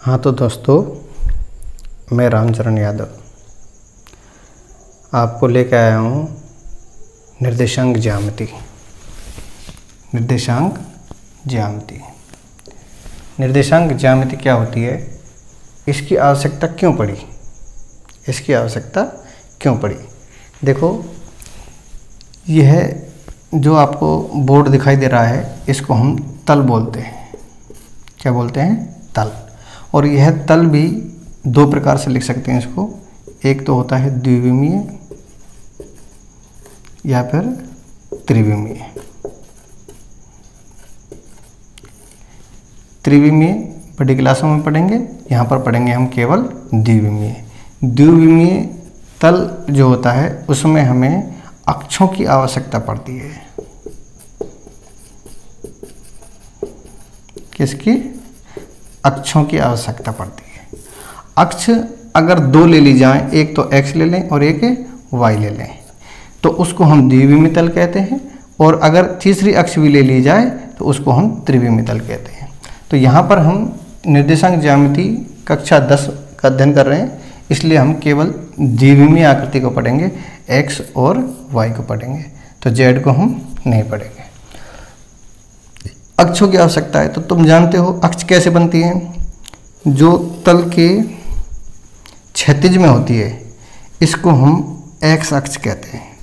हाँ तो दोस्तों, मैं रामचरण यादव आपको लेकर आया हूँ निर्देशांक ज्यामिति। निर्देशांक ज्यामिति क्या होती है, इसकी आवश्यकता क्यों पड़ी। देखो, यह जो आपको बोर्ड दिखाई दे रहा है इसको हम तल बोलते हैं। क्या बोलते हैं? तल। और यह तल भी दो प्रकार से लिख सकते हैं इसको। एक तो होता है द्विविमीय या फिर त्रिविमीय। त्रिविमीय बड़ी क्लासों में पढ़ेंगे, यहाँ पर पढ़ेंगे हम केवल द्विविमीय। द्विविमीय तल जो होता है उसमें हमें अक्षों की आवश्यकता पड़ती है। किसकी? अक्षों की आवश्यकता पड़ती है। अक्ष अगर दो ले ली जाएं, एक तो x ले लें और एक y ले लें, तो उसको हम द्विविमीय तल कहते हैं। और अगर तीसरी अक्ष भी ले ली जाए तो उसको हम त्रिविमीय तल कहते हैं। तो यहाँ पर हम निर्देशांक ज्यामिति कक्षा 10 का अध्ययन कर रहे हैं, इसलिए हम केवल द्विविमीय आकृति को पढ़ेंगे, x और y को पढ़ेंगे, तो z को हम नहीं पढ़ेंगे। अक्षों की आवश्यकता है तो तुम जानते हो अक्ष कैसे बनती है। जो तल के क्षैतिज में होती है इसको हम x अक्ष कहते हैं,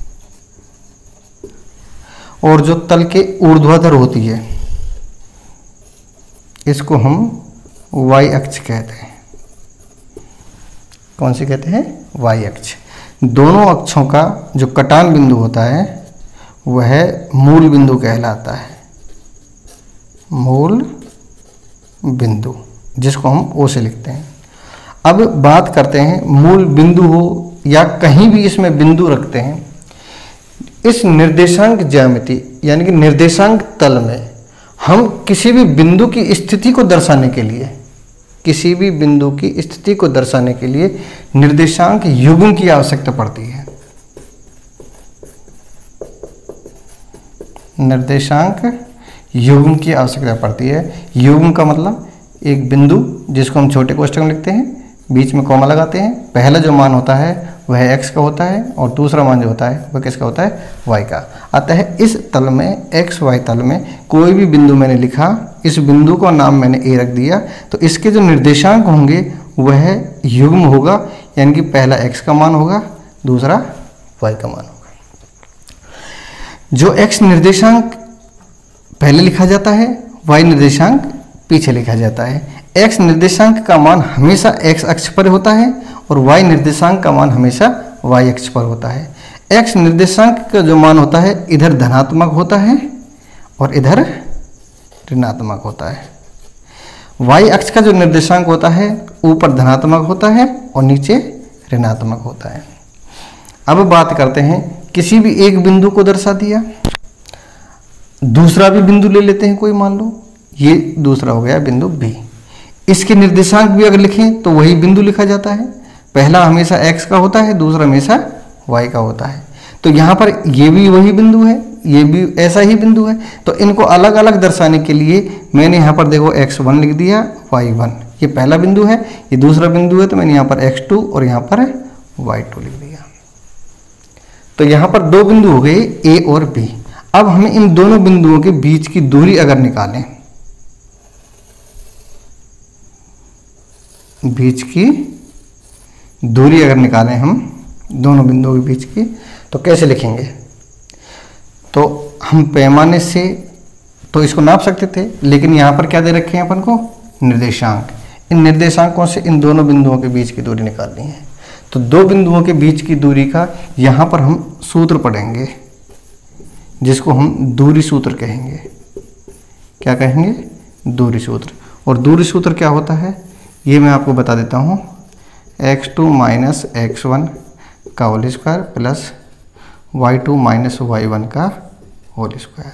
और जो तल के ऊर्ध्वाधर होती है इसको हम y अक्ष कहते हैं। कौन सी कहते हैं? y अक्ष। दोनों अक्षों का जो कटान बिंदु होता है वह मूल बिंदु कहलाता है। मूल बिंदु, जिसको हम O से लिखते हैं। अब बात करते हैं, मूल बिंदु हो या कहीं भी इसमें बिंदु रखते हैं, इस निर्देशांक ज्यामिति यानी कि निर्देशांक तल में हम किसी भी बिंदु की स्थिति को दर्शाने के लिए निर्देशांक युग्म की आवश्यकता पड़ती है। निर्देशांक युग्म की आवश्यकता पड़ती है। युग्म का मतलब एक बिंदु जिसको हम छोटे कोष्ठक में लिखते हैं, बीच में कॉमा लगाते हैं। पहला जो मान होता है वह x का होता है और दूसरा मान जो होता है वह किसका होता है? y का। अतः इस तल में x y तल में कोई भी बिंदु मैंने लिखा, इस बिंदु का नाम मैंने a रख दिया, तो इसके जो निर्देशांक होंगे वह युग्म होगा, यानी कि पहला x का मान होगा, दूसरा y का मान होगा। जो x निर्देशांक पहले लिखा जाता है, y निर्देशांक पीछे लिखा जाता है। x निर्देशांक का मान हमेशा x अक्ष पर होता है और y निर्देशांक का मान हमेशा y अक्ष पर होता है। x निर्देशांक का जो मान होता है इधर धनात्मक होता है और इधर ऋणात्मक होता है। y अक्ष का जो निर्देशांक होता है ऊपर धनात्मक होता है और नीचे ऋणात्मक होता है। अब बात करते हैं, किसी भी एक बिंदु को दर्शा दिया, दूसरा भी बिंदु ले लेते हैं कोई, मान लो ये दूसरा हो गया बिंदु B। इसके निर्देशांक भी अगर लिखें तो वही बिंदु लिखा जाता है। पहला हमेशा x का होता है, दूसरा हमेशा y का होता है। तो यहाँ पर ये भी वही बिंदु है, ये भी ऐसा ही बिंदु है। तो इनको अलग अलग दर्शाने के लिए मैंने यहाँ पर देखो x1 लिख दिया, y1 ये पहला बिंदु है, ये दूसरा बिंदु है, तो मैंने यहाँ पर x2 और यहाँ पर y2 लिख दिया। तो यहाँ पर दो बिंदु हो गए A और B। अब हमें इन दोनों बिंदुओं के बीच की दूरी अगर निकालें, हम दोनों बिंदुओं के बीच की, तो कैसे लिखेंगे? तो हम पैमाने से तो इसको नाप सकते थे, लेकिन यहाँ पर क्या दे रखे हैं अपन को? निर्देशांक। इन निर्देशांकों से इन दोनों बिंदुओं के बीच की दूरी निकालनी है। तो दो बिंदुओं के बीच की दूरी का यहाँ पर हम सूत्र पढ़ेंगे, जिसको हम दूरी सूत्र कहेंगे। क्या कहेंगे? दूरी सूत्र। और दूरी सूत्र क्या होता है ये मैं आपको बता देता हूँ। x2 माइनस x1 का whole square plus y2 minus y1 का होल स्क्वायर,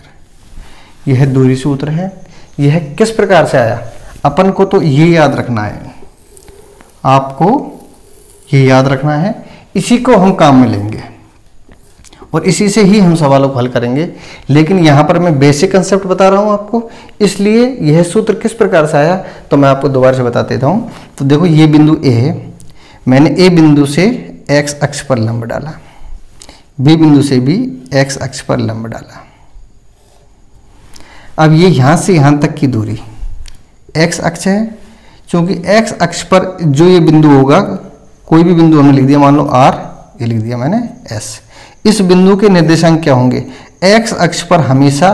यह दूरी सूत्र है। यह किस प्रकार से आया अपन को तो ये याद रखना है, आपको ये याद रखना है, इसी को हम काम में लेंगे। और इसी से ही हम सवालों को हल करेंगे। लेकिन यहाँ पर मैं बेसिक कंसेप्ट बता रहा हूँ आपको, इसलिए यह सूत्र किस प्रकार से आया तो मैं आपको दोबारा से बता देता हूँ। तो देखो ये बिंदु ए है, मैंने ए बिंदु से एक्स अक्ष पर लंब डाला, बी बिंदु से भी एक्स अक्ष पर लंब डाला। अब ये यहाँ से यहाँ तक की दूरी एक्स अक्ष है, क्योंकि एक्स अक्ष पर जो ये बिंदु होगा, कोई भी बिंदु हमने लिख दिया, मान लो आर, ये लिख दिया मैंने एस, इस बिंदु के निर्देशांक क्या होंगे, एक्स अक्ष पर हमेशा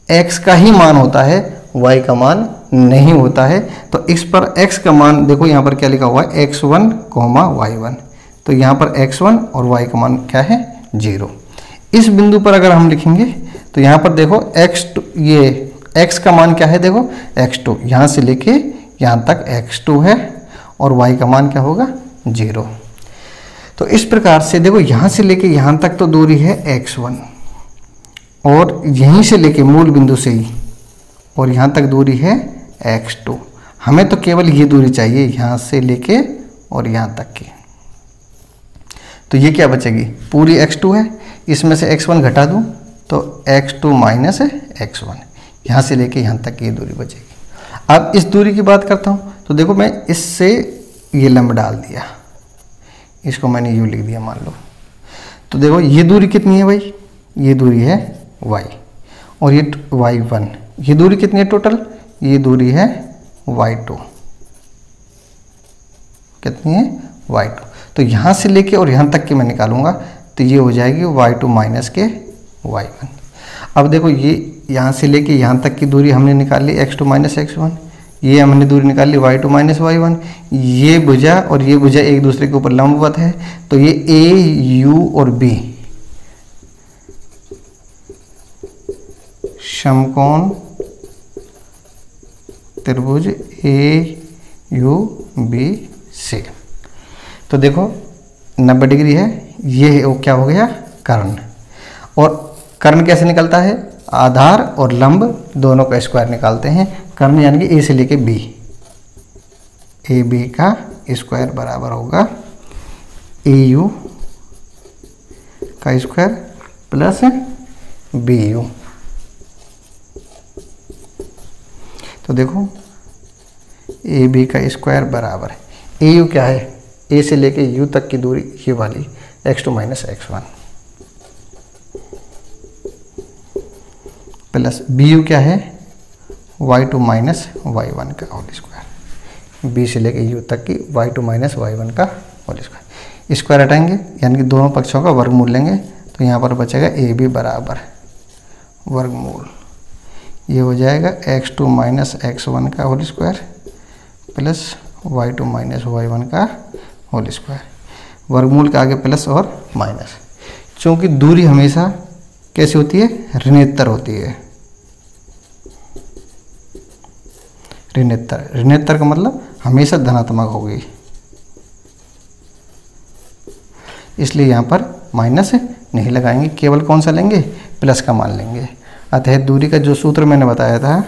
एक्स का ही मान होता है, वाई का मान नहीं होता है। तो इस पर एक्स का मान देखो यहाँ पर क्या लिखा हुआ है, x1, y1, तो यहाँ पर x1 और y का मान क्या है 0। इस बिंदु पर अगर हम लिखेंगे तो यहाँ पर देखो x2, ये x का मान क्या है, देखो x2, यहाँ से लेके यहाँ तक x2 है और y का मान क्या होगा 0। तो इस प्रकार से देखो यहाँ से लेके यहाँ तक तो दूरी है x1 और यहीं से लेके मूल बिंदु से ही और यहाँ तक दूरी है x2। हमें तो केवल ये दूरी चाहिए यहाँ से लेके और यहाँ तक की। तो ये क्या बचेगी, पूरी x2 है, इसमें से x1 घटा दूँ तो x2 माइनस x1, यहाँ से लेके यहाँ तक की दूरी बचेगी। अब इस दूरी की बात करता हूँ, तो देखो मैं इससे ये लंब डाल दिया, इसको मैंने यू लिख दिया मान लो। तो देखो ये दूरी कितनी है भाई, ये दूरी है y और ये y1, ये दूरी कितनी है टोटल, ये दूरी है y2, कितनी है y2। तो यहाँ से लेके और यहाँ तक की मैं निकालूंगा तो ये हो जाएगी y2 माइनस के y1। अब देखो ये यहाँ से लेके यहाँ तक की दूरी हमने निकाल ली x2 माइनस x1, ये हमने दूरी निकाल ली y2 माइनस y1। ये भुजा और ये भुजा एक दूसरे के ऊपर लंबवत है, तो ये a, u और b समकोण त्रिभुज ए यू बी से। तो देखो 90 डिग्री है, ये वो क्या हो गया कर्ण। और कर्ण कैसे निकलता है, आधार और लंब दोनों का स्क्वायर निकालते हैं। कर्ण यानी कि ए से लेके बी, ए बी का स्क्वायर बराबर होगा ए यू का स्क्वायर प्लस बी यू। तो देखो ए बी का स्क्वायर बराबर है, ए यू क्या है, ए से लेके यू तक की दूरी ये वाली x2 minus x1 plus B you क्या है y2 माइनस y1 का होल स्क्वायर, बी से लेके यू तक की y2 माइनस y1 का होल स्क्वायर। स्क्वायर हटाएंगे यानी कि दोनों पक्षों का वर्गमूल लेंगे, तो यहाँ पर बचेगा ए बी बराबर वर्गमूल, ये हो जाएगा x2 माइनस x1 का whole square plus y2 minus y1 का होल स्क्वायर। वर्गमूल के आगे प्लस और माइनस, क्योंकि दूरी हमेशा कैसी होती है, ऋणोत्तर होती है। ऋणोत्तर, ऋणोत्तर का मतलब हमेशा धनात्मक होगी, इसलिए यहाँ पर माइनस नहीं लगाएंगे, केवल कौन सा लेंगे, प्लस का मान लेंगे। अतः दूरी का जो सूत्र मैंने बताया था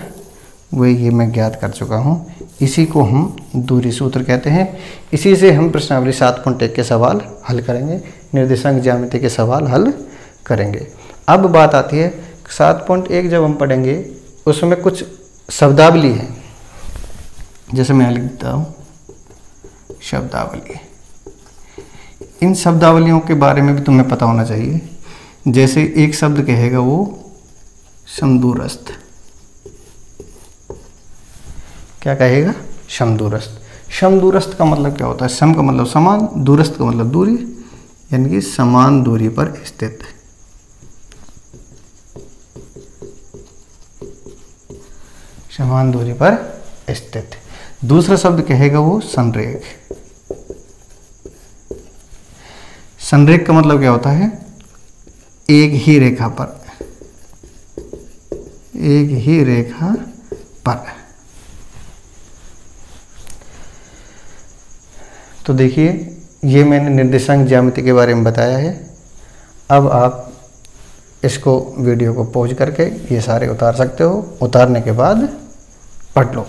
वही ये मैं ज्ञात कर चुका हूँ, इसी को हम दूरी सूत्र कहते हैं। इसी से हम प्रश्नावली 7.1 के सवाल हल करेंगे, निर्देशांक ज्यामिति के सवाल हल करेंगे। अब बात आती है 7.1 जब हम पढ़ेंगे उसमें कुछ शब्दावली है, जैसे मैं लिखता हूँ शब्दावली। इन शब्दावलियों के बारे में भी तुम्हें पता होना चाहिए। जैसे एक शब्द कहेगा वो समदूरस्थ, क्या कहेगा, समदूरस्थ। समदूरस्थ का मतलब क्या होता है, सम का मतलब समान, दूरस्थ का मतलब दूरी, यानी कि समान दूरी पर स्थित। समान दूरी पर स्थित। दूसरा शब्द कहेगा वो संरेख। संरेख का मतलब क्या होता है, एक ही रेखा पर, एक ही रेखा पर। तो देखिए ये मैंने निर्देशांक ज्यामिति के बारे में बताया है। अब आप इसको वीडियो को पॉज करके ये सारे उतार सकते हो, उतारने के बाद पढ़ लो।